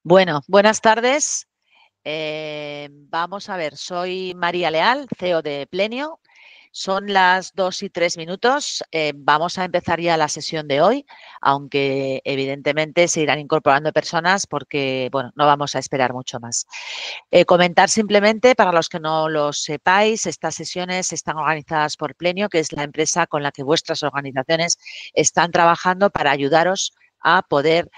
Bueno, buenas tardes. Vamos a ver, soy María Leal, CEO de Plenio. Son las 2:03. Vamos a empezar ya la sesión de hoy, aunque evidentemente se irán incorporando personas porque, bueno, no vamos a esperar mucho más. Comentar simplemente, para los que no lo sepáis, estas sesiones están organizadas por Plenio, que es la empresa con la que vuestras organizaciones están trabajando para ayudaros a poder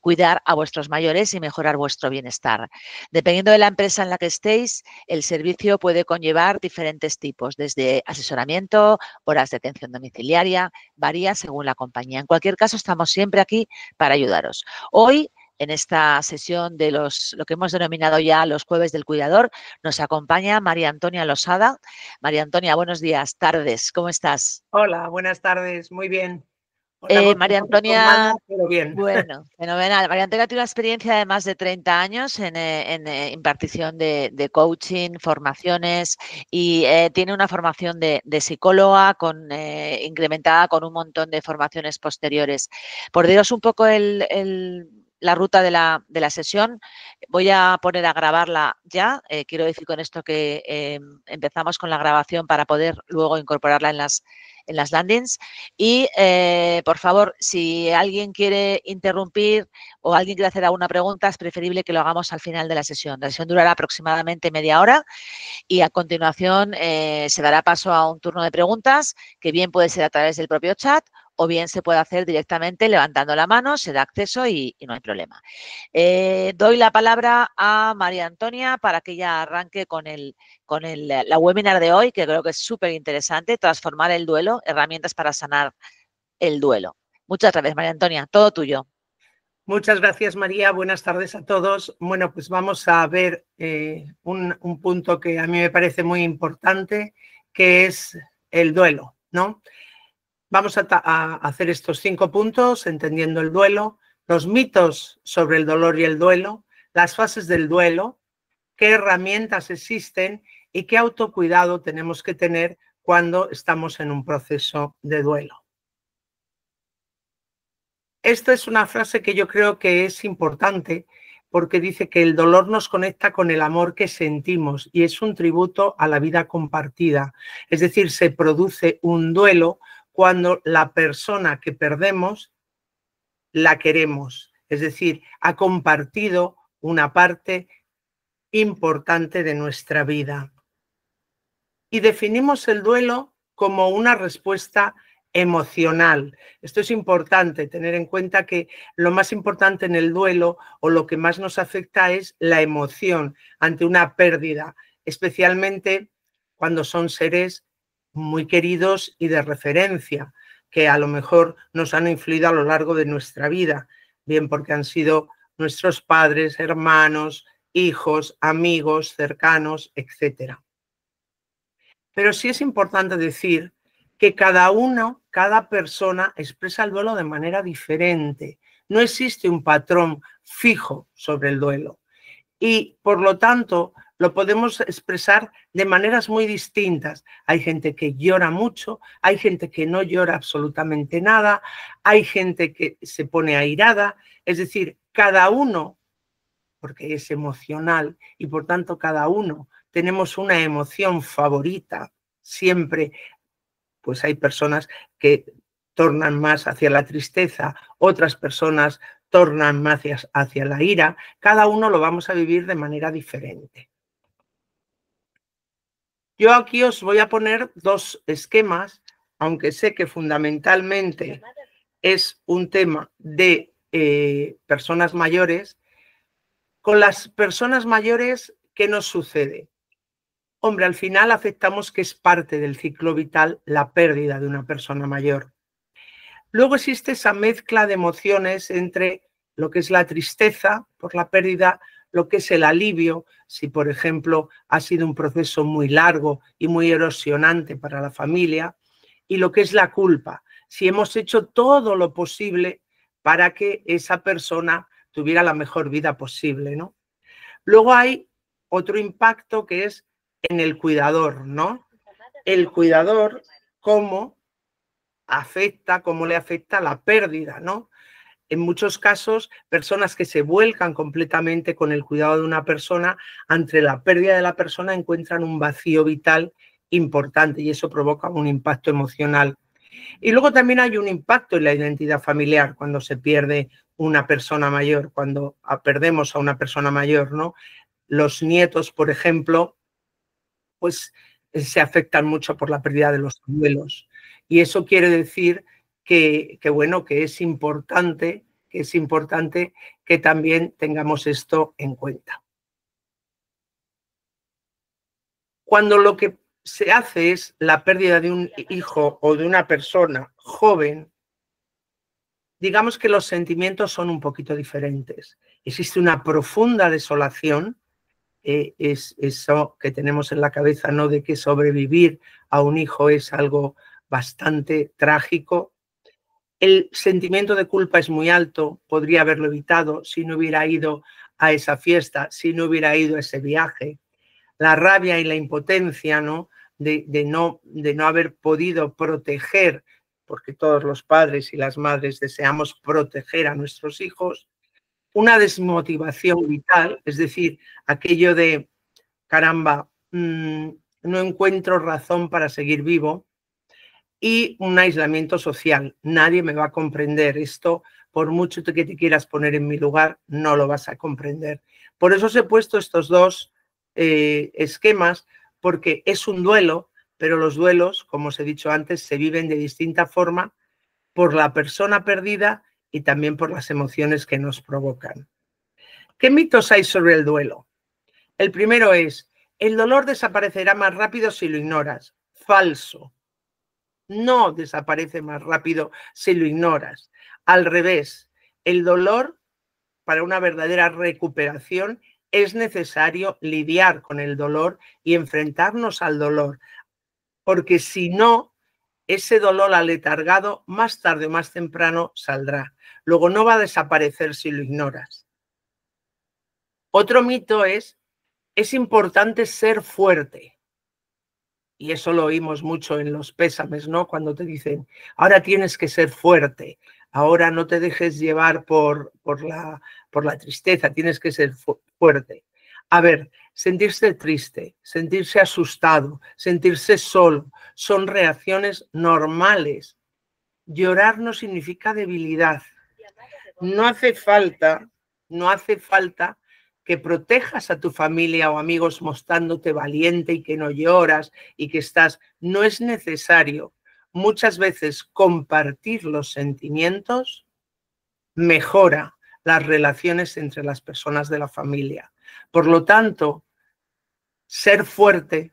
cuidar a vuestros mayores y mejorar vuestro bienestar. Dependiendo de la empresa en la que estéis, el servicio puede conllevar diferentes tipos, desde asesoramiento, horas de atención domiciliaria, varía según la compañía. En cualquier caso, estamos siempre aquí para ayudaros. Hoy, en esta sesión de lo que hemos denominado ya los jueves del cuidador, nos acompaña María Antonia Losada. María Antonia, buenos días, tardes, ¿cómo estás? Hola, buenas tardes, muy bien. Con la voz un María poco tomada, Antonia, pero bien. bueno, fenomenal. María Antonia tiene una experiencia de más de 30 años en impartición de coaching, formaciones y tiene una formación de psicóloga incrementada con un montón de formaciones posteriores. Por diros un poco la ruta de la sesión, voy a poner a grabarla ya. Quiero decir con esto que empezamos con la grabación para poder luego incorporarla en las landings. Y, por favor, si alguien quiere interrumpir o alguien quiere hacer alguna pregunta, es preferible que lo hagamos al final de la sesión. La sesión durará aproximadamente media hora y a continuación se dará paso a un turno de preguntas que bien puede ser a través del propio chat o bien se puede hacer directamente levantando la mano, se da acceso y no hay problema. Doy la palabra a María Antonia para que ella arranque con la webinar de hoy, que creo que es súper interesante, transformar el duelo, herramientas para sanar el duelo. Muchas gracias, María Antonia, todo tuyo. Muchas gracias, María. Buenas tardes a todos. Bueno, pues vamos a ver un punto que a mí me parece muy importante, que es el duelo, ¿no? Vamos a hacer estos 5 puntos, entendiendo el duelo, los mitos sobre el dolor y el duelo, las fases del duelo, qué herramientas existen y qué autocuidado tenemos que tener cuando estamos en un proceso de duelo. Esta es una frase que yo creo que es importante porque dice que el dolor nos conecta con el amor que sentimos y es un tributo a la vida compartida. Es decir, se produce un duelo cuando la persona que perdemos la queremos. Es decir, ha compartido una parte importante de nuestra vida. Y definimos el duelo como una respuesta emocional. Esto es importante, tener en cuenta que lo más importante en el duelo o lo que más nos afecta es la emoción ante una pérdida, especialmente cuando son seres muy queridos y de referencia, que a lo mejor nos han influido a lo largo de nuestra vida, bien porque han sido nuestros padres, hermanos, hijos, amigos, cercanos, etcétera. Pero sí es importante decir que cada persona expresa el duelo de manera diferente. No existe un patrón fijo sobre el duelo y, por lo tanto, lo podemos expresar de maneras muy distintas. Hay gente que llora mucho, hay gente que no llora absolutamente nada, hay gente que se pone airada. Es decir, cada uno, porque es emocional y, por tanto, cada uno tenemos una emoción favorita. Siempre, pues hay personas que tornan más hacia la tristeza, otras personas tornan más hacia la ira. Cada uno lo vamos a vivir de manera diferente. Yo aquí os voy a poner 2 esquemas, aunque sé que fundamentalmente es un tema de personas mayores. Con las personas mayores, ¿qué nos sucede? Hombre, al final aceptamos que es parte del ciclo vital la pérdida de una persona mayor. Luego existe esa mezcla de emociones entre lo que es la tristeza por la pérdida, lo que es el alivio, si por ejemplo ha sido un proceso muy largo y muy erosionante para la familia, y lo que es la culpa, si hemos hecho todo lo posible para que esa persona tuviera la mejor vida posible, ¿no? Luego hay otro impacto que es en el cuidador, ¿no? El cuidador, cómo le afecta la pérdida, ¿no? en muchos casos, personas que se vuelcan completamente con el cuidado de una persona, ante la pérdida de la persona encuentran un vacío vital importante y eso provoca un impacto emocional. Y luego también hay un impacto en la identidad familiar cuando se pierde una persona mayor, cuando perdemos a una persona mayor, ¿no? Los nietos, por ejemplo, pues se afectan mucho por la pérdida de los abuelos. Y eso quiere decir bueno, que es importante que también tengamos esto en cuenta. Cuando lo que se hace es la pérdida de un hijo o de una persona joven, digamos que los sentimientos son un poquito diferentes. Existe una profunda desolación, es eso que tenemos en la cabeza, ¿no? De que sobrevivir a un hijo es algo bastante trágico. El sentimiento de culpa es muy alto, podría haberlo evitado si no hubiera ido a esa fiesta, si no hubiera ido a ese viaje. La rabia y la impotencia, ¿no? De no haber podido proteger, porque todos los padres y las madres deseamos proteger a nuestros hijos, una desmotivación vital, es decir, aquello de, caramba, no encuentro razón para seguir vivo, y un aislamiento social. Nadie me va a comprender esto, por mucho que te quieras poner en mi lugar, no lo vas a comprender. Por eso os he puesto estos dos esquemas, porque es un duelo, pero los duelos, como os he dicho antes, se viven de distinta forma por la persona perdida y también por las emociones que nos provocan. ¿Qué mitos hay sobre el duelo? El primero es, el dolor desaparecerá más rápido si lo ignoras. Falso. No desaparece más rápido si lo ignoras. Al revés, el dolor, para una verdadera recuperación, es necesario lidiar con el dolor y enfrentarnos al dolor, porque si no, ese dolor aletargado más tarde o más temprano saldrá. Luego no va a desaparecer si lo ignoras. Otro mito es importante ser fuerte. Y eso lo oímos mucho en los pésames, ¿no? Cuando te dicen, ahora tienes que ser fuerte, ahora no te dejes llevar por la tristeza, tienes que ser fuerte. A ver, sentirse triste, sentirse asustado, sentirse solo, son reacciones normales. Llorar no significa debilidad. No hace falta que protejas a tu familia o amigos mostrándote valiente y que no lloras y que estás. No es necesario. Muchas veces compartir los sentimientos mejora las relaciones entre las personas de la familia. Por lo tanto, ser fuerte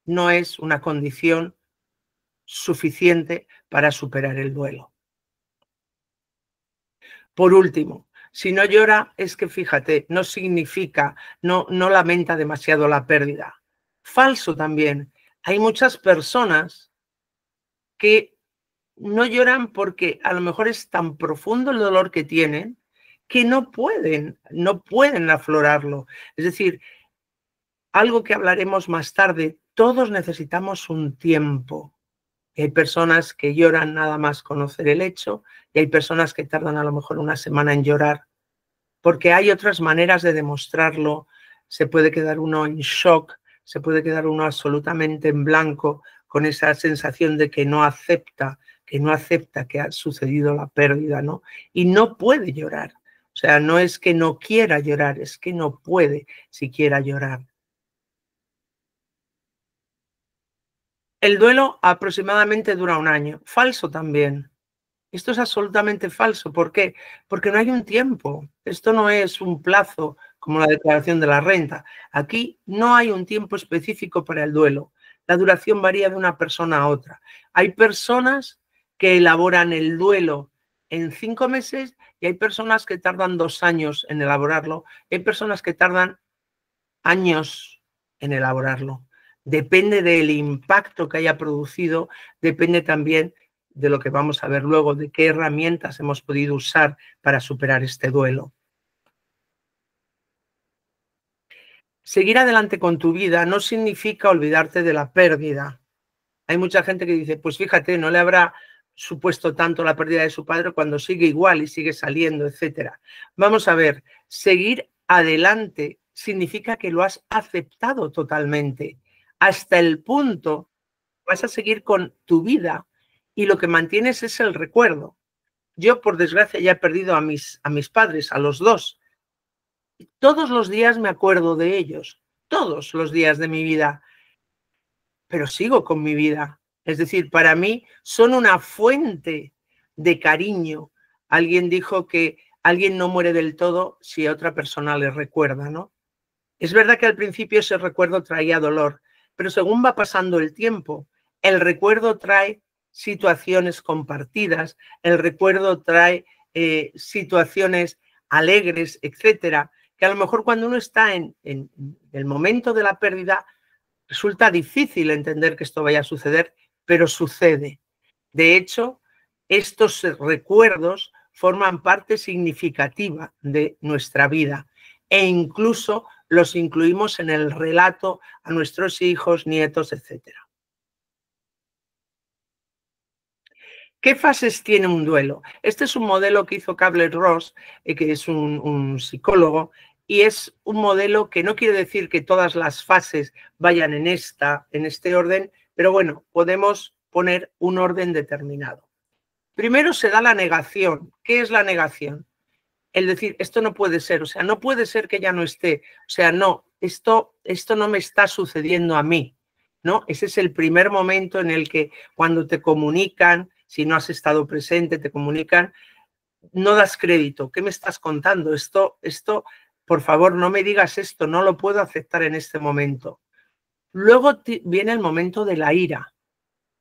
no es una condición suficiente para superar el duelo. Por último, si no llora, es que fíjate, no significa, no lamenta demasiado la pérdida. Falso también. Hay muchas personas que no lloran porque a lo mejor es tan profundo el dolor que tienen que no pueden aflorarlo. Es decir, algo que hablaremos más tarde, todos necesitamos un tiempo. Hay personas que lloran nada más conocer el hecho y hay personas que tardan a lo mejor una semana en llorar, porque hay otras maneras de demostrarlo. Se puede quedar uno en shock, se puede quedar uno absolutamente en blanco con esa sensación de que no acepta que ha sucedido la pérdida, ¿no? Y no puede llorar. O sea, no es que no quiera llorar, es que no puede siquiera llorar. El duelo aproximadamente dura un año. Falso también. Esto es absolutamente falso. ¿Por qué? Porque no hay un tiempo. Esto no es un plazo como la declaración de la renta. Aquí no hay un tiempo específico para el duelo. La duración varía de una persona a otra. Hay personas que elaboran el duelo en 5 meses y hay personas que tardan 2 años en elaborarlo. Hay personas que tardan años en elaborarlo. Depende del impacto que haya producido, depende también de lo que vamos a ver luego, de qué herramientas hemos podido usar para superar este duelo. Seguir adelante con tu vida no significa olvidarte de la pérdida. Hay mucha gente que dice, pues fíjate, no le habrá supuesto tanto la pérdida de su padre cuando sigue igual y sigue saliendo, etcétera. Vamos a ver, seguir adelante significa que lo has aceptado totalmente, hasta el punto vas a seguir con tu vida y lo que mantienes es el recuerdo. Yo, por desgracia, ya he perdido a mis padres, a los dos. Todos los días me acuerdo de ellos, todos los días de mi vida, pero sigo con mi vida. Es decir, para mí son una fuente de cariño. Alguien dijo que alguien no muere del todo si a otra persona le recuerda, ¿no? Es verdad que al principio ese recuerdo traía dolor, pero según va pasando el tiempo, el recuerdo trae situaciones compartidas, el recuerdo trae situaciones alegres, etcétera, que a lo mejor cuando uno está en el momento de la pérdida resulta difícil entender que esto vaya a suceder, pero sucede. De hecho, estos recuerdos forman parte significativa de nuestra vida e incluso los incluimos en el relato a nuestros hijos, nietos, etcétera. ¿Qué fases tiene un duelo? Este es un modelo que hizo Kübler-Ross, que es un psicólogo, y es un modelo que no quiere decir que todas las fases vayan en este orden, pero bueno, podemos poner un orden determinado. Primero se da la negación. ¿Qué es la negación? El decir, esto no puede ser, o sea, no puede ser que ya no esté, o sea, no, esto no me está sucediendo a mí, ¿no? Ese es el primer momento en el que cuando te comunican, si no has estado presente, te comunican, no das crédito. ¿Qué me estás contando? Esto, por favor, no me digas esto, no lo puedo aceptar en este momento. Luego viene el momento de la ira.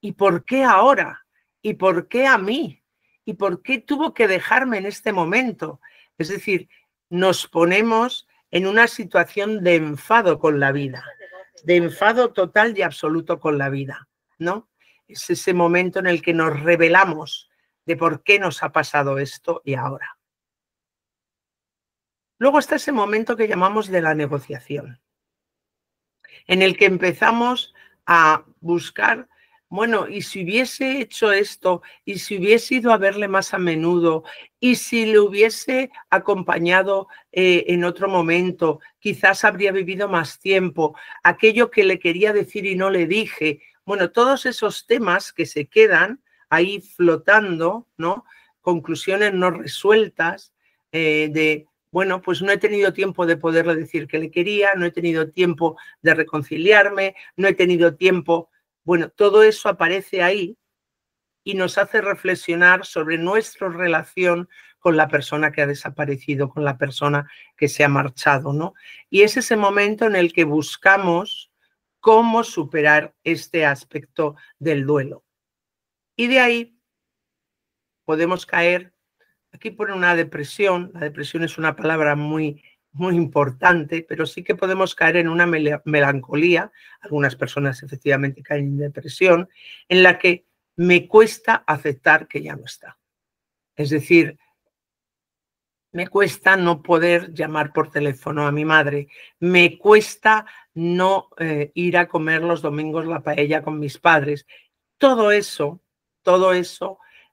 ¿Y por qué ahora? ¿Y por qué a mí? ¿Y por qué tuvo que dejarme en este momento? Es decir, nos ponemos en una situación de enfado con la vida, de enfado total y absoluto con la vida, ¿no? Es ese momento en el que nos revelamos de por qué nos ha pasado esto y ahora. Luego está ese momento que llamamos de la negociación, en el que empezamos a buscar, bueno, y si hubiese hecho esto, y si hubiese ido a verle más a menudo, y si le hubiese acompañado en otro momento, quizás habría vivido más tiempo, aquello que le quería decir y no le dije. Bueno, todos esos temas que se quedan ahí flotando, ¿no? Conclusiones no resueltas bueno, pues no he tenido tiempo de poderle decir que le quería, no he tenido tiempo de reconciliarme, no he tenido tiempo. Bueno, todo eso aparece ahí y nos hace reflexionar sobre nuestra relación con la persona que ha desaparecido, con la persona que se ha marchado, ¿no? Y es ese momento en el que buscamos cómo superar este aspecto del duelo. Y de ahí podemos caer. Aquí pone una depresión. La depresión es una palabra muy, muy importante, pero sí que podemos caer en una melancolía. Algunas personas efectivamente caen en depresión, en la que me cuesta aceptar que ya no está. Es decir, me cuesta no poder llamar por teléfono a mi madre. Me cuesta no ir a comer los domingos la paella con mis padres. Todo eso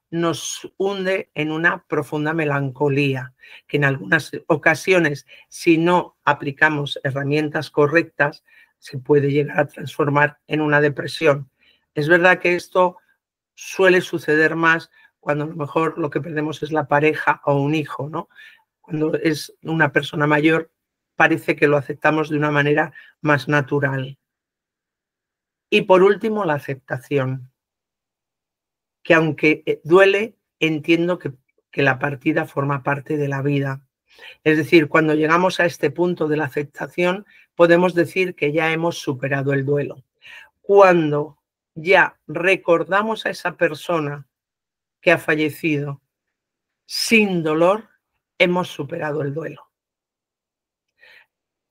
nos hunde en una profunda melancolía, que en algunas ocasiones, si no aplicamos herramientas correctas, se puede llegar a transformar en una depresión. Es verdad que esto suele suceder más cuando a lo mejor lo que perdemos es la pareja o un hijo, ¿no? Cuando es una persona mayor, parece que lo aceptamos de una manera más natural. Y por último, la aceptación, que aunque duele, entiendo que la partida forma parte de la vida. Es decir, cuando llegamos a este punto de la aceptación, podemos decir que ya hemos superado el duelo. Cuando ya recordamos a esa persona que ha fallecido sin dolor, hemos superado el duelo.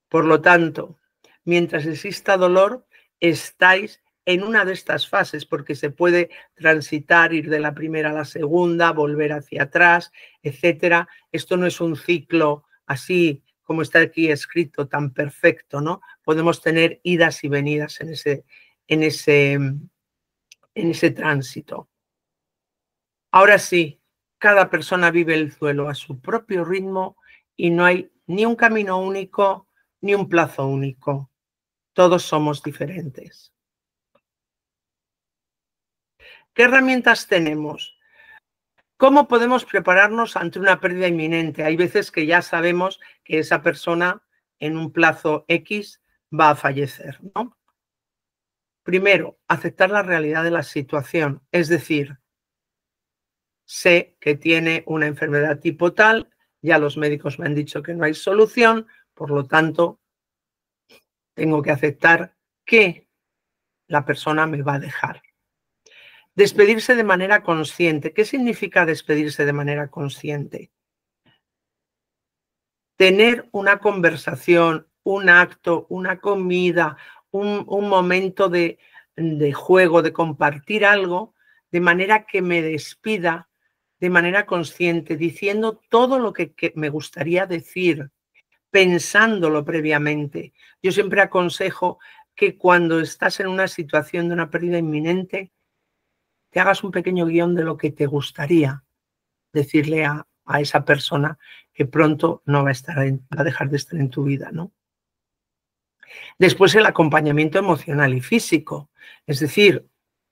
Por lo tanto, mientras exista dolor, estáis en una de estas fases, porque se puede transitar, ir de la primera a la segunda, volver hacia atrás, etcétera. Esto no es un ciclo así como está aquí escrito, tan perfecto, ¿no? Podemos tener idas y venidas en ese tránsito. Ahora sí, cada persona vive el duelo a su propio ritmo y no hay ni un camino único ni un plazo único. Todos somos diferentes. ¿Qué herramientas tenemos? ¿Cómo podemos prepararnos ante una pérdida inminente? Hay veces que ya sabemos que esa persona en un plazo X va a fallecer, ¿no? Primero, aceptar la realidad de la situación, es decir, sé que tiene una enfermedad tipo tal, ya los médicos me han dicho que no hay solución, por lo tanto, tengo que aceptar que la persona me va a dejar. Despedirse de manera consciente. ¿Qué significa despedirse de manera consciente? Tener una conversación, un acto, una comida, un momento de juego, de compartir algo, de manera que me despida de manera consciente, diciendo todo lo que me gustaría decir, pensándolo previamente. Yo siempre aconsejo que cuando estás en una situación de una pérdida inminente, te hagas un pequeño guión de lo que te gustaría decirle a esa persona que pronto no va a dejar de estar en tu vida, ¿no? Después el acompañamiento emocional y físico, es decir,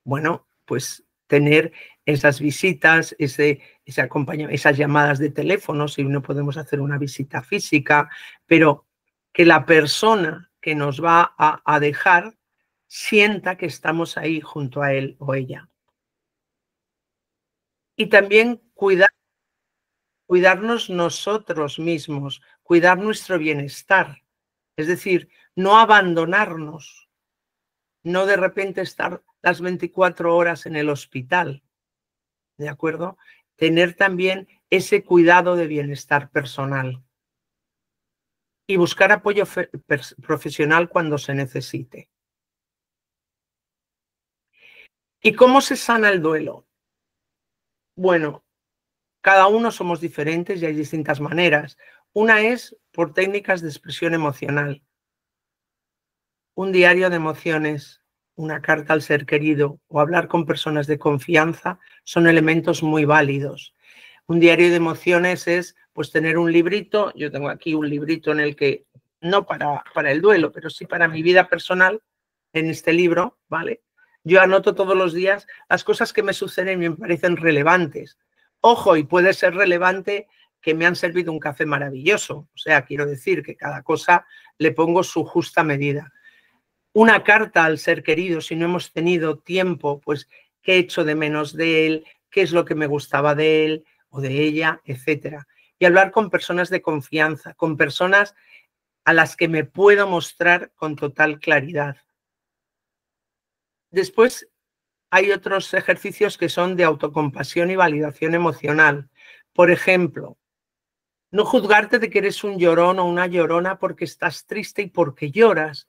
bueno, pues tener esas visitas, ese acompañamiento, esas llamadas de teléfono, si no podemos hacer una visita física, pero que la persona que nos va a dejar sienta que estamos ahí junto a él o ella. Y también cuidarnos nosotros mismos, cuidar nuestro bienestar. Es decir, no abandonarnos, no de repente estar las 24 horas en el hospital, ¿de acuerdo? Tener también ese cuidado de bienestar personal y buscar apoyo profesional cuando se necesite. ¿Y cómo se sana el duelo? Bueno, cada uno somos diferentes y hay distintas maneras. Una es por técnicas de expresión emocional. Un diario de emociones, una carta al ser querido o hablar con personas de confianza son elementos muy válidos. Un diario de emociones es pues tener un librito, yo tengo aquí un librito en el que, no para el duelo, pero sí para mi vida personal, en este libro, ¿vale? Yo anoto todos los días las cosas que me suceden y me parecen relevantes. Ojo, y puede ser relevante que me han servido un café maravilloso. O sea, quiero decir que cada cosa le pongo su justa medida. Una carta al ser querido, si no hemos tenido tiempo, pues qué echo de menos de él, qué es lo que me gustaba de él o de ella, etcétera. Y hablar con personas de confianza, con personas a las que me puedo mostrar con total claridad. Después hay otros ejercicios que son de autocompasión y validación emocional. Por ejemplo, no juzgarte de que eres un llorón o una llorona porque estás triste y porque lloras.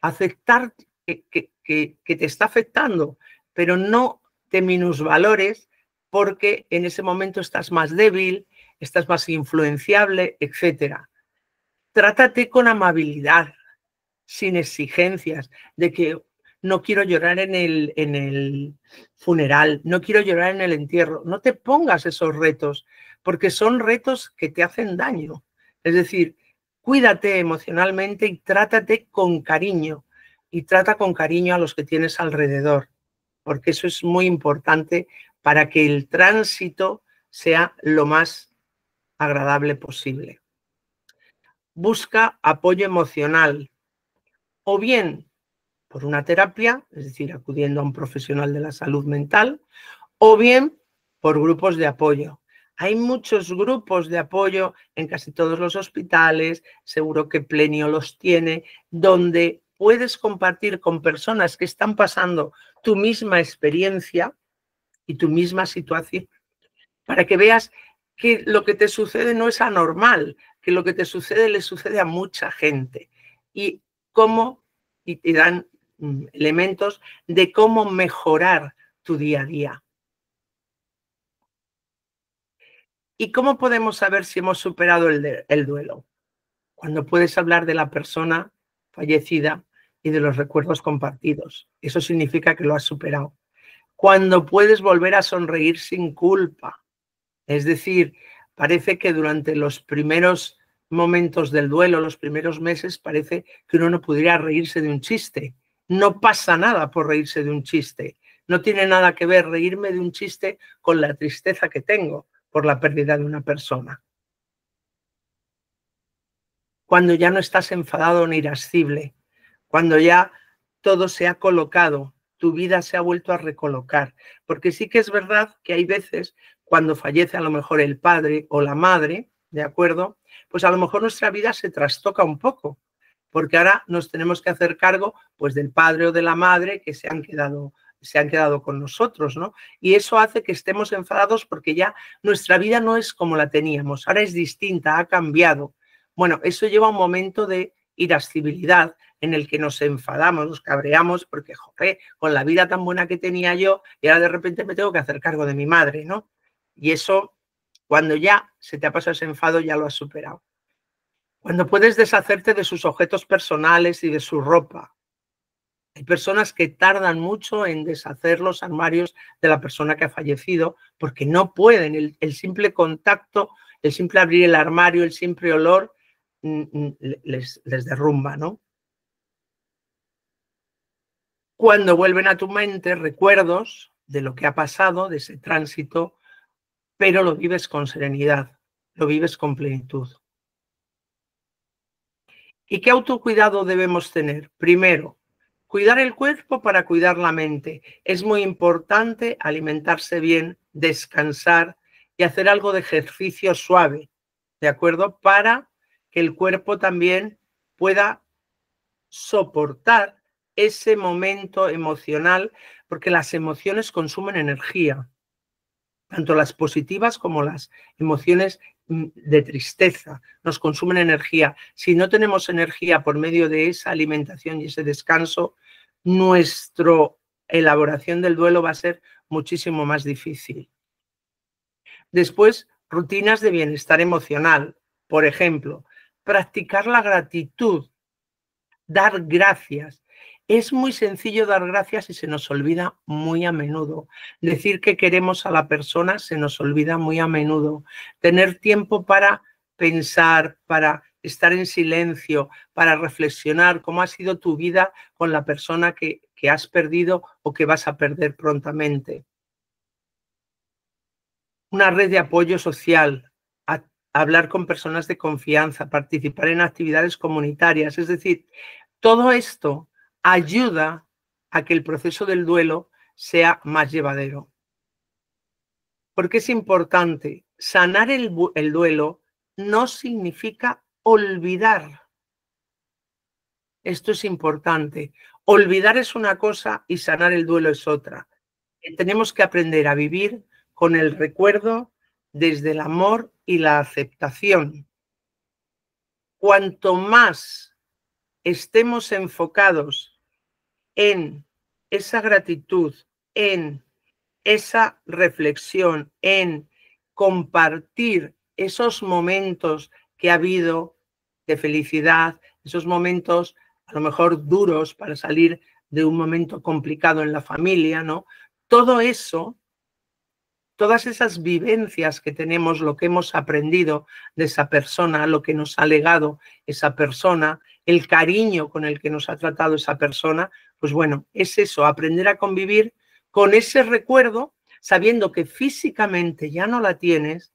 Aceptar que te está afectando, pero no te minusvalores porque en ese momento estás más débil, estás más influenciable, etc. Trátate con amabilidad, sin exigencias, de que no quiero llorar en el funeral, no quiero llorar en el entierro. No te pongas esos retos, porque son retos que te hacen daño. Es decir, cuídate emocionalmente y trátate con cariño. Y trata con cariño a los que tienes alrededor, porque eso es muy importante para que el tránsito sea lo más agradable posible. Busca apoyo emocional, o bien por una terapia, es decir, acudiendo a un profesional de la salud mental, o bien por grupos de apoyo. Hay muchos grupos de apoyo en casi todos los hospitales, seguro que Plenio los tiene, donde puedes compartir con personas que están pasando tu misma experiencia y tu misma situación, para que veas que lo que te sucede no es anormal, que lo que te sucede le sucede a mucha gente. Y te dan elementos de cómo mejorar tu día a día. ¿Y cómo podemos saber si hemos superado el duelo? Cuando puedes hablar de la persona fallecida y de los recuerdos compartidos. Eso significa que lo has superado. cuando puedes volver a sonreír sin culpa. Es decir, parece que durante los primeros momentos del duelo, los primeros meses, parece que uno no pudiera reírse de un chiste. No pasa nada por reírse de un chiste. No tiene nada que ver reírme de un chiste con la tristeza que tengo por la pérdida de una persona. Cuando ya no estás enfadado ni irascible, cuando ya todo se ha colocado, tu vida se ha vuelto a recolocar. Porque sí que es verdad que hay veces cuando fallece a lo mejor el padre o la madre, ¿de acuerdo? Pues a lo mejor nuestra vida se trastoca un poco, porque ahora nos tenemos que hacer cargo pues del padre o de la madre que se han quedado con nosotros, ¿no? Y eso hace que estemos enfadados porque ya nuestra vida no es como la teníamos, ahora es distinta, ha cambiado. Bueno, eso lleva un momento de irascibilidad en el que nos enfadamos, nos cabreamos porque, joder, con la vida tan buena que tenía yo y ahora de repente me tengo que hacer cargo de mi madre, ¿no? Y eso, cuando ya se te ha pasado ese enfado, ya lo has superado. Cuando puedes deshacerte de sus objetos personales y de su ropa. Hay personas que tardan mucho en deshacer los armarios de la persona que ha fallecido porque no pueden. El simple contacto, el simple abrir el armario, el simple olor les derrumba, ¿no? Cuando vuelven a tu mente recuerdos de lo que ha pasado, de ese tránsito, pero lo vives con serenidad, lo vives con plenitud. ¿Y qué autocuidado debemos tener? Primero, cuidar el cuerpo para cuidar la mente. Es muy importante alimentarse bien, descansar y hacer algo de ejercicio suave, ¿de acuerdo? Para que el cuerpo también pueda soportar ese momento emocional, porque las emociones consumen energía, tanto las positivas como las emociones de tristeza, nos consumen energía. Si no tenemos energía por medio de esa alimentación y ese descanso, nuestra elaboración del duelo va a ser muchísimo más difícil. Después, rutinas de bienestar emocional. Por ejemplo, practicar la gratitud, dar gracias. Es muy sencillo dar gracias y se nos olvida muy a menudo. Decir que queremos a la persona se nos olvida muy a menudo. Tener tiempo para pensar, para estar en silencio, para reflexionar cómo ha sido tu vida con la persona que has perdido o que vas a perder prontamente. Una red de apoyo social, hablar con personas de confianza, participar en actividades comunitarias. Es decir, todo esto ayuda a que el proceso del duelo sea más llevadero. Porque es importante, sanar el duelo no significa olvidar. Esto es importante. Olvidar es una cosa y sanar el duelo es otra. Tenemos que aprender a vivir con el recuerdo desde el amor y la aceptación. Cuanto más estemos enfocados en esa gratitud, en esa reflexión, en compartir esos momentos que ha habido de felicidad, esos momentos a lo mejor duros para salir de un momento complicado en la familia, ¿no? Todo eso, todas esas vivencias que tenemos, lo que hemos aprendido de esa persona, lo que nos ha legado esa persona, el cariño con el que nos ha tratado esa persona, pues bueno, es eso, aprender a convivir con ese recuerdo, sabiendo que físicamente ya no la tienes,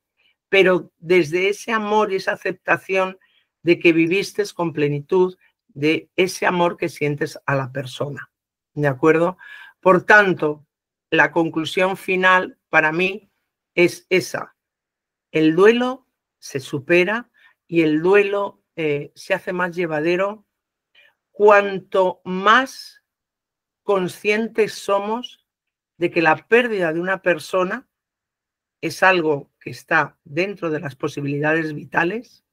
pero desde ese amor y esa aceptación de que viviste con plenitud, de ese amor que sientes a la persona, ¿de acuerdo? Por tanto, la conclusión final para mí es esa. El duelo se supera y el duelo se hace más llevadero cuanto más conscientes somos de que la pérdida de una persona es algo que está dentro de las posibilidades vitales,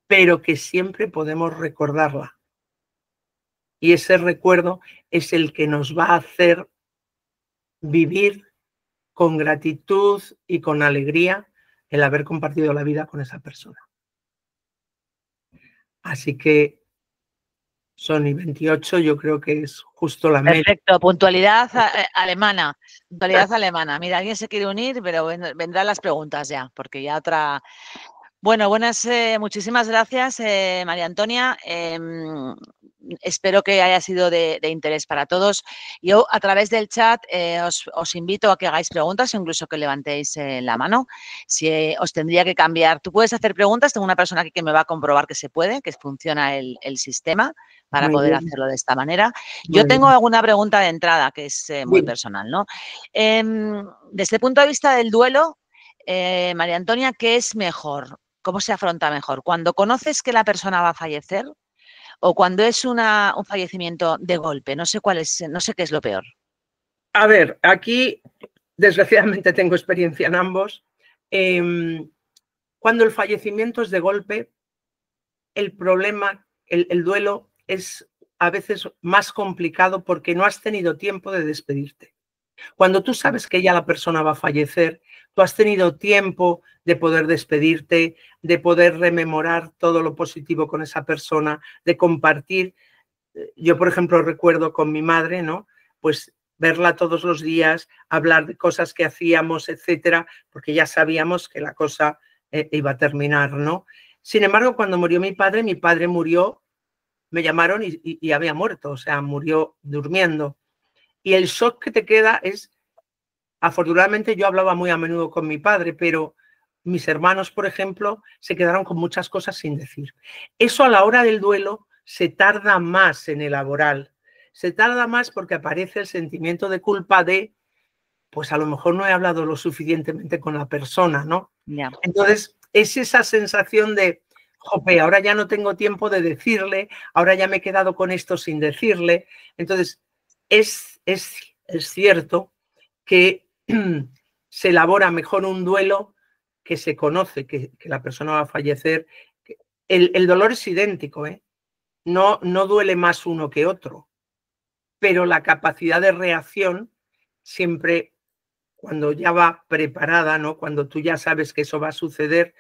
pero que siempre podemos recordarla. Y ese recuerdo es el que nos va a hacer vivir con gratitud y con alegría el haber compartido la vida con esa persona. Así que Son y 28, yo creo que es justo la media. Perfecto, puntualidad alemana. Puntualidad alemana. Mira, alguien se quiere unir, pero vendrán las preguntas ya, porque ya otra. Bueno, muchísimas gracias, María Antonia. Espero que haya sido de interés para todos. Yo, a través del chat, os invito a que hagáis preguntas o incluso que levantéis la mano. Si os tendría que cambiar, tú puedes hacer preguntas. Tengo una persona aquí que me va a comprobar que se puede, que funciona el sistema para Muy poder bien, hacerlo de esta manera. muy Yo tengo bien. alguna pregunta de entrada que es muy Dime. personal, ¿no? Desde el punto de vista del duelo, María Antonia, ¿qué es mejor? ¿Cómo se afronta mejor? ¿Cuando conoces que la persona va a fallecer o cuando es un fallecimiento de golpe? No sé no sé qué es lo peor. A ver, aquí desgraciadamente tengo experiencia en ambos. Cuando el fallecimiento es de golpe, el problema, el duelo es a veces más complicado porque no has tenido tiempo de despedirte. Cuando tú sabes que ya la persona va a fallecer, tú has tenido tiempo de poder despedirte, de poder rememorar todo lo positivo con esa persona, de compartir. Yo, por ejemplo, recuerdo con mi madre, ¿no? Pues verla todos los días, hablar de cosas que hacíamos, etcétera, porque ya sabíamos que la cosa iba a terminar, ¿no? Sin embargo, cuando murió mi padre murió, me llamaron y había muerto, o sea, murió durmiendo. Y el shock que te queda es, afortunadamente yo hablaba muy a menudo con mi padre, pero mis hermanos, por ejemplo, se quedaron con muchas cosas sin decir. Eso a la hora del duelo se tarda más en elaborar. Se tarda más porque aparece el sentimiento de culpa de, pues a lo mejor no he hablado lo suficientemente con la persona, ¿no? Ya. Entonces, es esa sensación de, jope, ahora ya no tengo tiempo de decirle, ahora ya me he quedado con esto sin decirle. Entonces, es cierto que se elabora mejor un duelo que se conoce, que la persona va a fallecer. El dolor es idéntico, ¿eh? No duele más uno que otro, pero la capacidad de reacción siempre, cuando ya va preparada, ¿no? Cuando tú ya sabes que eso va a suceder,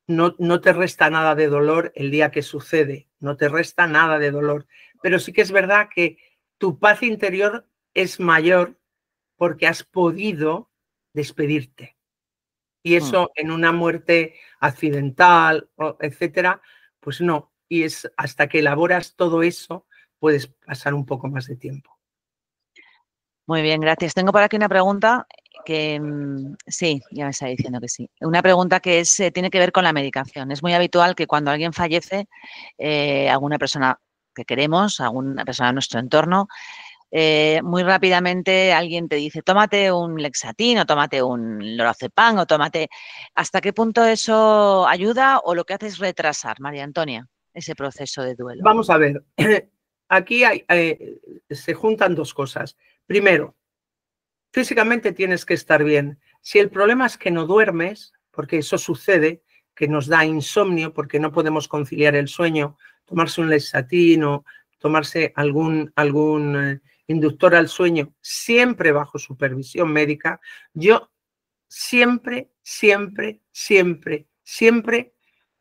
no te resta nada de dolor el día que sucede, no te resta nada de dolor. Pero sí que es verdad que tu paz interior es mayor porque has podido despedirte. Y eso en una muerte accidental, etcétera, pues no. Y es hasta que elaboras todo eso, puedes pasar un poco más de tiempo. Muy bien, gracias. Tengo por aquí una pregunta que sí, ya me está diciendo que sí. Una pregunta que tiene que ver con la medicación. Es muy habitual que cuando alguien fallece, alguna persona que queremos, alguna persona de nuestro entorno, muy rápidamente alguien te dice, tómate un Lexatin o tómate un Lorazepam o tómate. ¿Hasta qué punto eso ayuda o lo que hace es retrasar, María Antonia, ese proceso de duelo? Vamos a ver, aquí se juntan dos cosas. Primero, físicamente tienes que estar bien. Si el problema es que no duermes, porque eso sucede, que nos da insomnio porque no podemos conciliar el sueño, tomarse un Lexatin o tomarse algún inductor al sueño, siempre bajo supervisión médica, yo siempre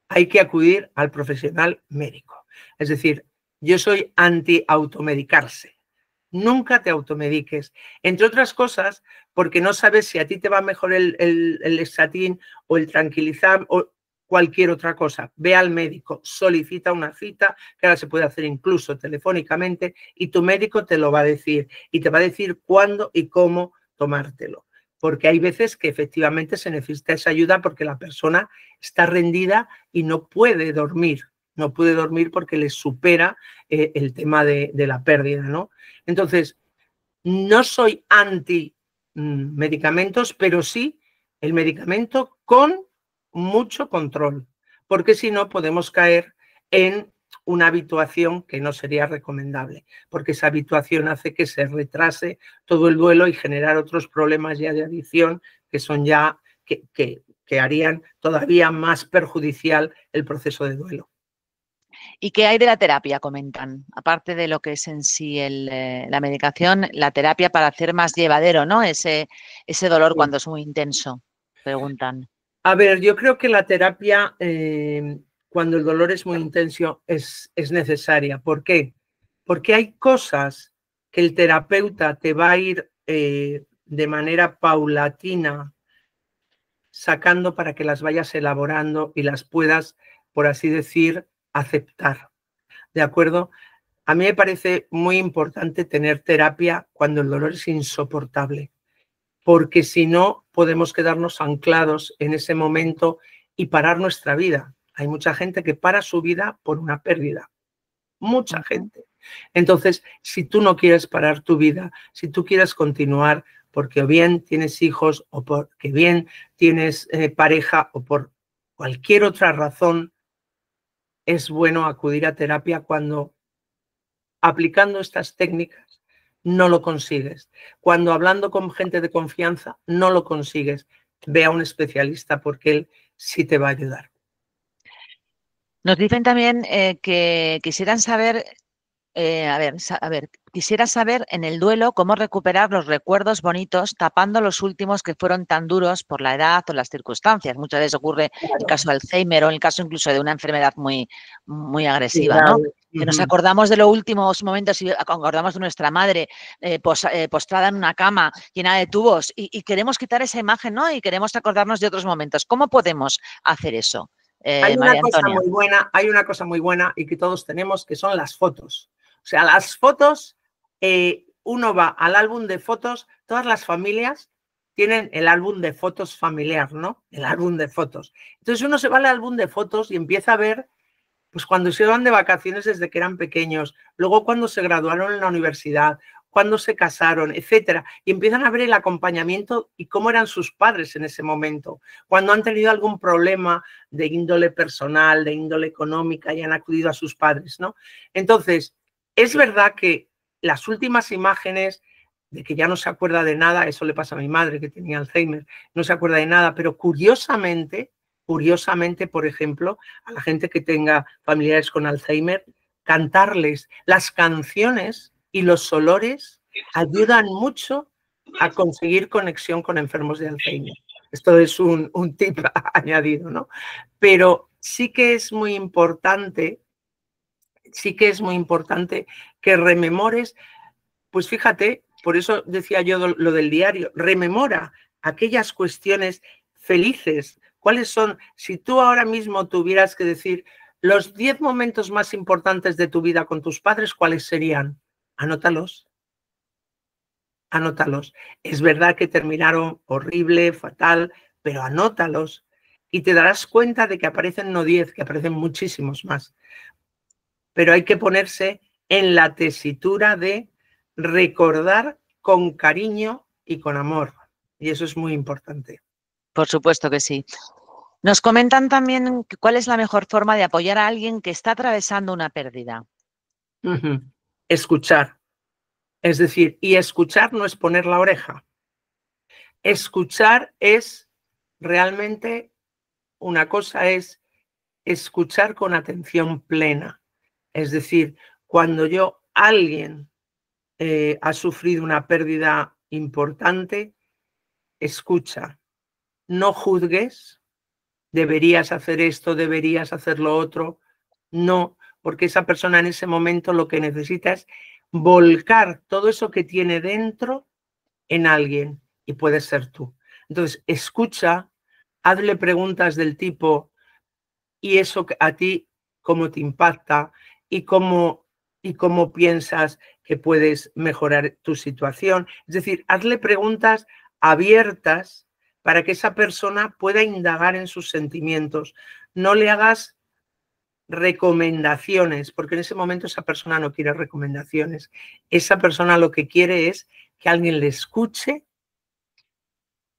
hay que acudir al profesional médico. Es decir, yo soy anti-automedicarse. Nunca te automediques. Entre otras cosas, porque no sabes si a ti te va mejor el Lexatin o el tranquilizante o cualquier otra cosa. Ve al médico, solicita una cita, que ahora se puede hacer incluso telefónicamente, y tu médico te lo va a decir. Y te va a decir cuándo y cómo tomártelo. Porque hay veces que efectivamente se necesita esa ayuda porque la persona está rendida y no puede dormir. No puede dormir porque le supera el tema de la pérdida, ¿no? Entonces, no soy anti medicamentos, pero sí el medicamento con mucho control, porque si no podemos caer en una habituación que no sería recomendable, porque esa habituación hace que se retrase todo el duelo y generar otros problemas ya de adicción que son ya que harían todavía más perjudicial el proceso de duelo. ¿Y qué hay de la terapia? Comentan, aparte de lo que es en sí la medicación, la terapia para hacer más llevadero, ¿no? Ese dolor Sí. cuando es muy intenso, preguntan. A ver, yo creo que la terapia, cuando el dolor es muy intenso, es necesaria. ¿Por qué? porque hay cosas que el terapeuta te va a ir de manera paulatina sacando para que las vayas elaborando y las puedas, por así decir, aceptar. ¿De acuerdo? A mí me parece muy importante tener terapia cuando el dolor es insoportable, porque si no podemos quedarnos anclados en ese momento y parar nuestra vida. Hay mucha gente que para su vida por una pérdida. Mucha gente. Entonces, si tú no quieres parar tu vida, si tú quieres continuar porque o bien tienes hijos o porque bien tienes pareja o por cualquier otra razón, es bueno acudir a terapia cuando aplicando estas técnicas no lo consigues. Cuando hablando con gente de confianza no lo consigues. Ve a un especialista porque él sí te va a ayudar. Nos dicen también que quisieran saber, quisiera saber en el duelo cómo recuperar los recuerdos bonitos tapando los últimos que fueron tan duros por la edad o las circunstancias. Muchas veces ocurre en el caso de Alzheimer o en el caso incluso de una enfermedad muy, muy agresiva, ¿no? Que nos acordamos de los últimos momentos y acordamos de nuestra madre postrada en una cama llena de tubos y queremos quitar esa imagen, ¿no? Y queremos acordarnos de otros momentos. ¿Cómo podemos hacer eso? Hay María Antonia. hay una cosa muy buena y que todos tenemos, que son las fotos. O sea, las fotos, uno va al álbum de fotos, todas las familias tienen el álbum de fotos familiar, ¿no? El álbum de fotos. Entonces uno se va al álbum de fotos y empieza a ver, pues cuando se van de vacaciones desde que eran pequeños, luego cuando se graduaron en la universidad, cuando se casaron, etcétera, y empiezan a ver el acompañamiento y cómo eran sus padres en ese momento, cuando han tenido algún problema de índole personal, de índole económica y han acudido a sus padres, ¿no? Entonces, es verdad que las últimas imágenes de que ya no se acuerda de nada, eso le pasa a mi madre que tenía Alzheimer, no se acuerda de nada, pero curiosamente, por ejemplo, a la gente que tenga familiares con Alzheimer, cantarles las canciones y los olores ayudan mucho a conseguir conexión con enfermos de Alzheimer. Esto es un tip añadido, ¿no? Pero sí que es muy importante, que rememores, pues fíjate, por eso decía yo lo del diario, rememora aquellas cuestiones felices. ¿Cuáles son? Si tú ahora mismo tuvieras que decir los 10 momentos más importantes de tu vida con tus padres, ¿cuáles serían? Anótalos. Anótalos. Es verdad que terminaron horrible, fatal, pero anótalos y te darás cuenta de que aparecen no 10, que aparecen muchísimos más. Pero hay que ponerse en la tesitura de recordar con cariño y con amor. Y eso es muy importante. Por supuesto que sí. Nos comentan también cuál es la mejor forma de apoyar a alguien que está atravesando una pérdida. Escuchar. Es decir, y escuchar no es poner la oreja. Escuchar es realmente, una cosa es escuchar con atención plena. Es decir, cuando alguien ha sufrido una pérdida importante, escucha, no juzgues, deberías hacer esto, deberías hacer lo otro, no, porque esa persona en ese momento lo que necesita es volcar todo eso que tiene dentro en alguien y puede ser tú. Entonces, escucha, hazle preguntas del tipo, ¿y eso a ti cómo te impacta? ¿Y cómo piensas que puedes mejorar tu situación? Es decir, hazle preguntas abiertas para que esa persona pueda indagar en sus sentimientos. No le hagas recomendaciones, porque en ese momento esa persona no quiere recomendaciones. Esa persona lo que quiere es que alguien le escuche,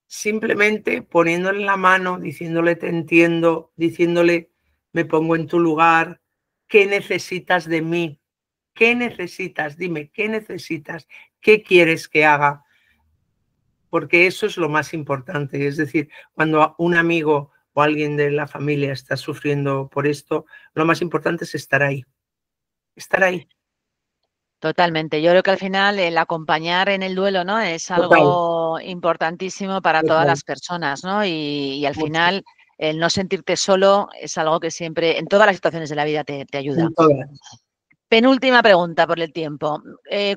simplemente poniéndole la mano, diciéndole te entiendo, diciéndole me pongo en tu lugar, ¿qué necesitas de mí? ¿Qué necesitas? Dime, ¿qué necesitas? ¿Qué quieres que haga? Porque eso es lo más importante. Es decir, cuando un amigo o alguien de la familia está sufriendo por esto, lo más importante es estar ahí. Estar ahí. Totalmente. Yo creo que al final el acompañar en el duelo, ¿no? Es algo importantísimo para todas las personas, ¿no? Y al final el no sentirte solo es algo que siempre, en todas las situaciones de la vida, te ayuda. Penúltima pregunta por el tiempo.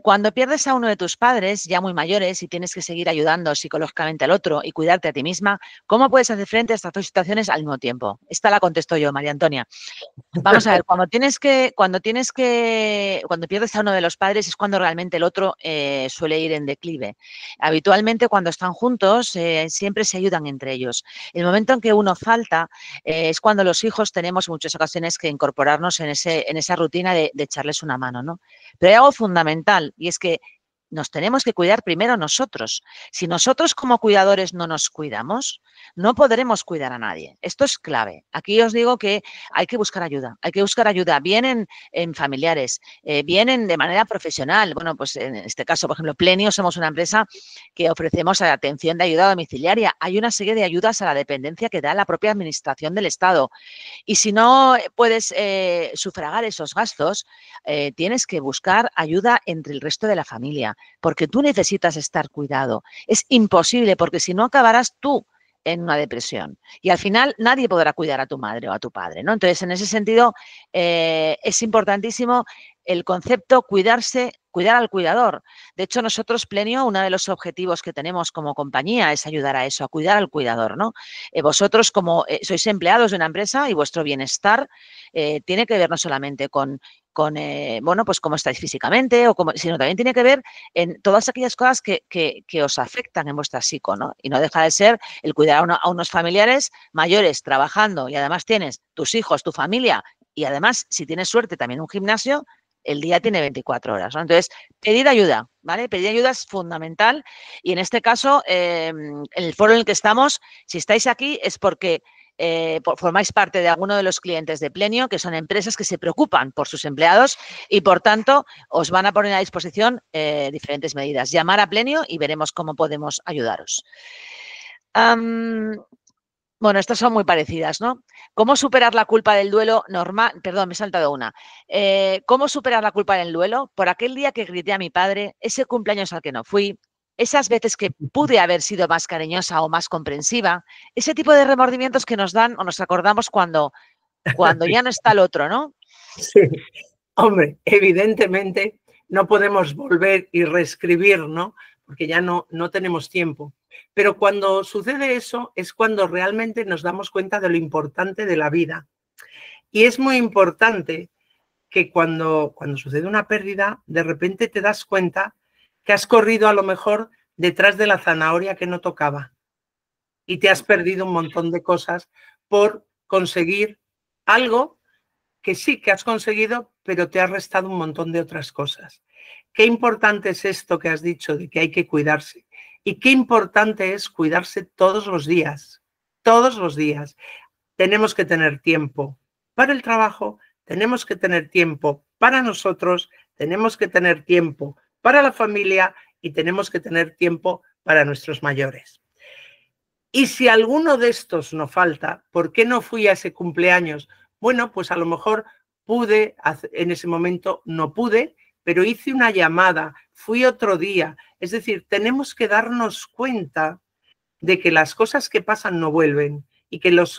Cuando pierdes a uno de tus padres, ya muy mayores, y tienes que seguir ayudando psicológicamente al otro y cuidarte a ti misma, ¿cómo puedes hacer frente a estas dos situaciones al mismo tiempo? Esta la contesto yo, María Antonia. Vamos a ver, cuando pierdes a uno de los padres es cuando realmente el otro suele ir en declive. Habitualmente cuando están juntos siempre se ayudan entre ellos. El momento en que uno falta es cuando los hijos tenemos muchas ocasiones que incorporarnos en esa rutina de echarles una mano, ¿no? Pero hay algo fundamental y es que nos tenemos que cuidar primero nosotros. Si nosotros como cuidadores no nos cuidamos, no podremos cuidar a nadie. Esto es clave. Aquí os digo que hay que buscar ayuda, bien en familiares, bien de manera profesional. Bueno, pues en este caso, por ejemplo, Plenio somos una empresa que ofrecemos atención de ayuda domiciliaria. Hay una serie de ayudas a la dependencia que da la propia administración del Estado. Y si no puedes sufragar esos gastos, tienes que buscar ayuda entre el resto de la familia, porque tú necesitas estar cuidado. Es imposible, porque si no acabarás tú en una depresión. Y al final nadie podrá cuidar a tu madre o a tu padre, ¿no? Entonces, en ese sentido, es importantísimo el concepto cuidarse, cuidar al cuidador. De hecho, nosotros, Plenio, uno de los objetivos que tenemos como compañía es ayudar a eso, a cuidar al cuidador, ¿no? Vosotros, como sois empleados de una empresa y vuestro bienestar tiene que ver no solamente con bueno, pues cómo estáis físicamente, sino también tiene que ver en todas aquellas cosas que os afectan en vuestra psico, ¿no? Y no deja de ser el cuidar a unos familiares mayores trabajando y además tienes tus hijos, tu familia y además, si tienes suerte, también un gimnasio, el día tiene 24 horas, ¿no? Entonces, pedir ayuda, ¿vale? Pedir ayuda es fundamental y en este caso, el foro en el que estamos, si estáis aquí es porque formáis parte de alguno de los clientes de Plenio, que son empresas que se preocupan por sus empleados y, por tanto, os van a poner a disposición diferentes medidas. Llamar a Plenio y veremos cómo podemos ayudaros. Bueno, estas son muy parecidas, ¿no? ¿Cómo superar la culpa del duelo normal? Perdón, me he saltado una. ¿Cómo superar la culpa del duelo? Por aquel día que grité a mi padre, ese cumpleaños al que no fui, esas veces que pude haber sido más cariñosa o más comprensiva, ese tipo de remordimientos que nos dan o nos acordamos cuando ya no está el otro, ¿no? Sí, hombre, evidentemente no podemos volver y reescribir, ¿no? Porque ya no tenemos tiempo. Pero cuando sucede eso es cuando realmente nos damos cuenta de lo importante de la vida. Y es muy importante que cuando sucede una pérdida, de repente te das cuenta que has corrido a lo mejor detrás de la zanahoria que no tocaba y te has perdido un montón de cosas por conseguir algo que sí que has conseguido, pero te ha restado un montón de otras cosas. Qué importante es esto que has dicho de que hay que cuidarse y qué importante es cuidarse todos los días, todos los días. Tenemos que tener tiempo para el trabajo, tenemos que tener tiempo para nosotros, tenemos que tener tiempo para la familia y tenemos que tener tiempo para nuestros mayores. Y si alguno de estos no falta, ¿por qué no fui a ese cumpleaños? Bueno, pues a lo mejor pude, en ese momento no pude, pero hice una llamada, fui otro día. Es decir, tenemos que darnos cuenta de que las cosas que pasan no vuelven y que los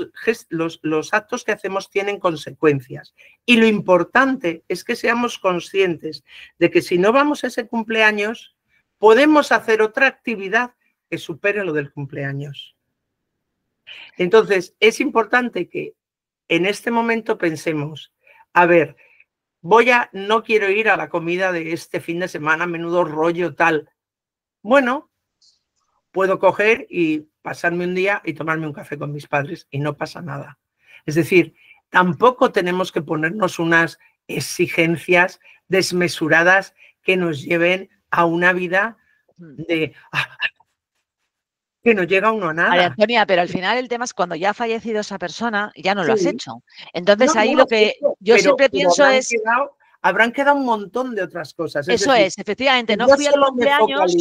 actos que hacemos tienen consecuencias. Y lo importante es que seamos conscientes de que si no vamos a ese cumpleaños, podemos hacer otra actividad que supere lo del cumpleaños. Entonces, es importante que en este momento pensemos, a ver, no quiero ir a la comida de este fin de semana, menudo rollo tal. Bueno, puedo coger y pasarme un día y tomarme un café con mis padres y no pasa nada. Es decir, tampoco tenemos que ponernos unas exigencias desmesuradas que nos lleven a una vida de que no llega uno a nada. María Antonia, pero al final el tema es cuando ya ha fallecido esa persona, ya no lo has hecho. Entonces ahí lo que yo siempre pienso es... Habrán quedado un montón de otras cosas. Eso es, efectivamente, no fui al cumpleaños...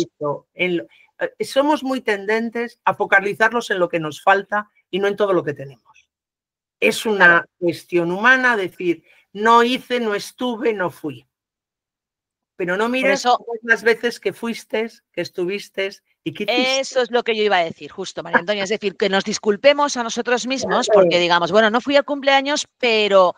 Somos muy tendentes a focalizarlos en lo que nos falta y no en todo lo que tenemos. Es una cuestión humana decir, no hice, no estuve, no fui. Pero no mires las veces que fuiste, que estuviste y que hiciste. Eso es lo que yo iba a decir, justo, María Antonia. Es decir, que nos disculpemos a nosotros mismos porque digamos, bueno, no fui al cumpleaños, pero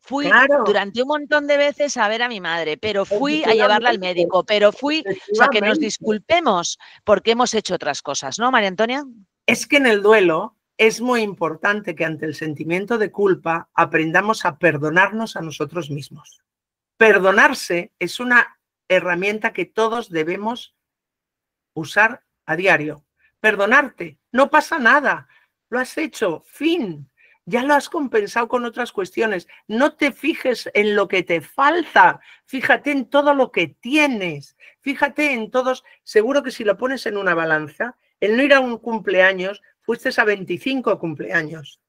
fui Claro, durante un montón de veces a ver a mi madre, pero fui a llevarla al efectivamente, médico, pero fui, o sea, que nos efectivamente. disculpemos porque hemos hecho otras cosas, ¿no, María Antonia? Es que en el duelo es muy importante que ante el sentimiento de culpa aprendamos a perdonarnos a nosotros mismos. Perdonarse es una herramienta que todos debemos usar a diario. Perdonarte, no pasa nada, lo has hecho, fin. Ya lo has compensado con otras cuestiones. No te fijes en lo que te falta, fíjate en todo lo que tienes, fíjate en todos. Seguro que si lo pones en una balanza, el no ir a un cumpleaños, fuiste a 25 cumpleaños.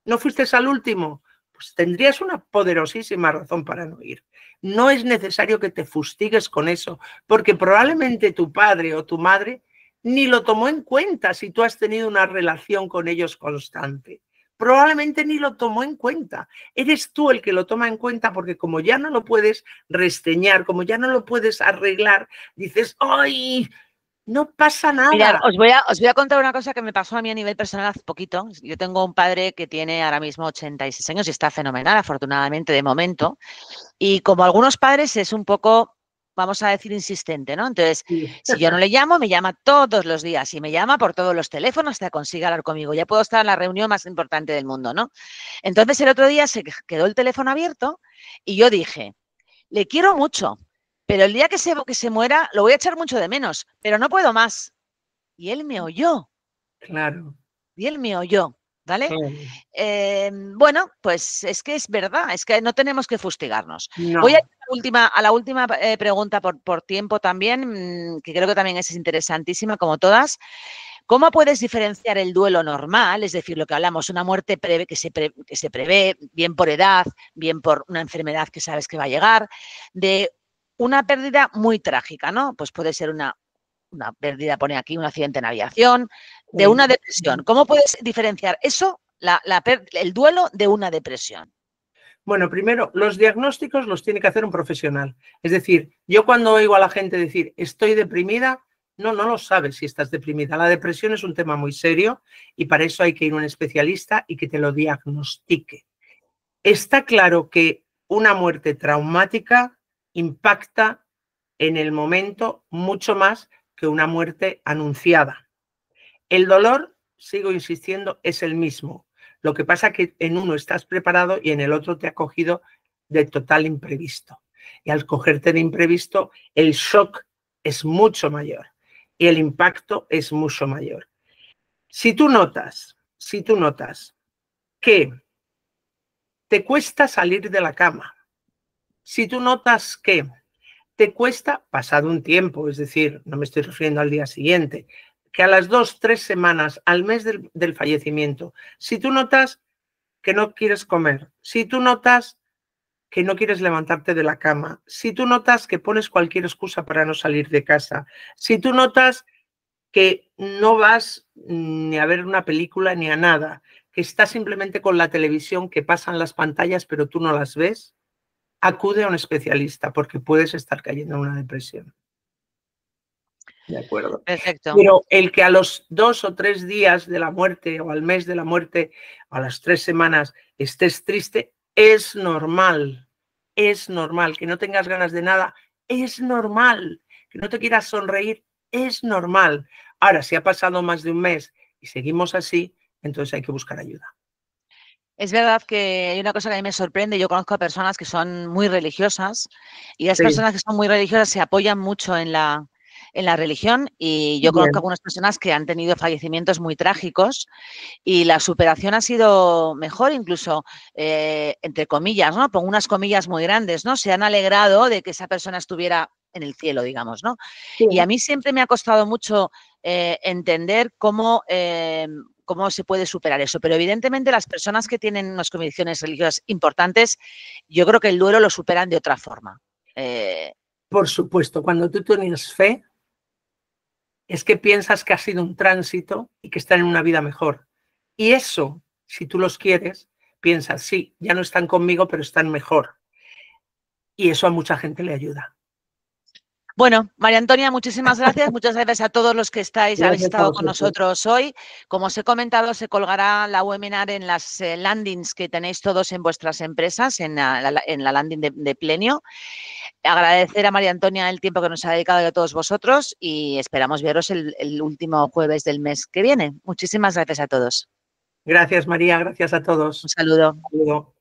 ¿No fuiste al último? Pues tendrías una poderosísima razón para no ir. No es necesario que te fustigues con eso, porque probablemente tu padre o tu madre ni lo tomó en cuenta si tú has tenido una relación con ellos constante. Probablemente ni lo tomó en cuenta. Eres tú el que lo toma en cuenta porque como ya no lo puedes resteñar, como ya no lo puedes arreglar, dices, ¡ay! No pasa Mirad, nada. os voy a contar una cosa que me pasó a mí a nivel personal hace poquito. Yo tengo un padre que tiene ahora mismo 86 años y está fenomenal, afortunadamente, de momento. Y como algunos padres es un poco, vamos a decir, insistente, ¿no? Entonces, Sí. si yo no le llamo, me llama todos los días y me llama por todos los teléfonos hasta que consiga hablar conmigo. Ya puedo estar en la reunión más importante del mundo, ¿no? Entonces, el otro día se quedó el teléfono abierto y yo dije, le quiero mucho, pero el día que se muera lo voy a echar mucho de menos, pero no puedo más. Y él me oyó, Claro, y él me oyó, ¿vale? claro. Bueno, pues es que es verdad, es que no tenemos que fustigarnos. Voy a ir No. a la última pregunta por tiempo también, que creo que también es interesantísima, como todas. ¿Cómo puedes diferenciar el duelo normal, es decir, lo que hablamos, una muerte que se prevé, bien por edad, bien por una enfermedad que sabes que va a llegar, de una pérdida muy trágica, ¿no? Pues puede ser una pérdida, pone aquí, un accidente en aviación, de Sí. una depresión. ¿Cómo puedes diferenciar eso, el duelo, de una depresión? Bueno, primero, los diagnósticos los tiene que hacer un profesional. Es decir, yo cuando oigo a la gente decir estoy deprimida, no lo sabes si estás deprimida. La depresión es un tema muy serio y para eso hay que ir a un especialista y que te lo diagnostique. Está claro que una muerte traumática impacta en el momento mucho más que una muerte anunciada. El dolor, sigo insistiendo, es el mismo. Lo que pasa es que en uno estás preparado y en el otro te ha cogido de total imprevisto. Y al cogerte de imprevisto, el shock es mucho mayor y el impacto es mucho mayor. Si tú notas que te cuesta salir de la cama, si tú notas que te cuesta pasado un tiempo, es decir, no me estoy refiriendo al día siguiente, que a las 2, 3 semanas, al mes del fallecimiento, si tú notas que no quieres comer, si tú notas que no quieres levantarte de la cama, si tú notas que pones cualquier excusa para no salir de casa, si tú notas que no vas ni a ver una película ni a nada, que estás simplemente con la televisión, que pasan las pantallas pero tú no las ves, acude a un especialista porque puedes estar cayendo en una depresión. ¿De acuerdo? Perfecto. Pero el que a los 2 o 3 días de la muerte o al mes de la muerte, a las 3 semanas, estés triste, es normal. Es normal. Que no tengas ganas de nada, es normal. Que no te quieras sonreír, es normal. Ahora, si ha pasado más de un mes y seguimos así, entonces hay que buscar ayuda. Es verdad que hay una cosa que a mí me sorprende. Yo conozco a personas que son muy religiosas y las Sí, personas que son muy religiosas se apoyan mucho en la religión y yo conozco a bien. algunas personas que han tenido fallecimientos muy trágicos y la superación ha sido mejor, incluso, entre comillas, ¿no? Pongo unas comillas muy grandes, ¿no? Se han alegrado de que esa persona estuviera en el cielo, digamos, ¿no? Sí. Y a mí siempre me ha costado mucho entender cómo se puede superar eso. Pero evidentemente las personas que tienen unas convicciones religiosas importantes, yo creo que el duelo lo superan de otra forma. Por supuesto, cuando tú tienes fe, es que piensas que ha sido un tránsito y que están en una vida mejor. Y eso, si tú los quieres, piensas, sí, ya no están conmigo, pero están mejor. Y eso a mucha gente le ayuda. Bueno, María Antonia, muchísimas gracias. Muchas gracias a todos los que habéis Gracias a estado con vosotros. nosotros hoy. Como os he comentado, se colgará la webinar en las landings que tenéis todos en vuestras empresas, en la landing de Plenio. Agradecer a María Antonia el tiempo que nos ha dedicado y a todos vosotros y esperamos veros el último jueves del mes que viene. Muchísimas gracias a todos. Gracias, María. Gracias a Un todos. saludo. Un saludo.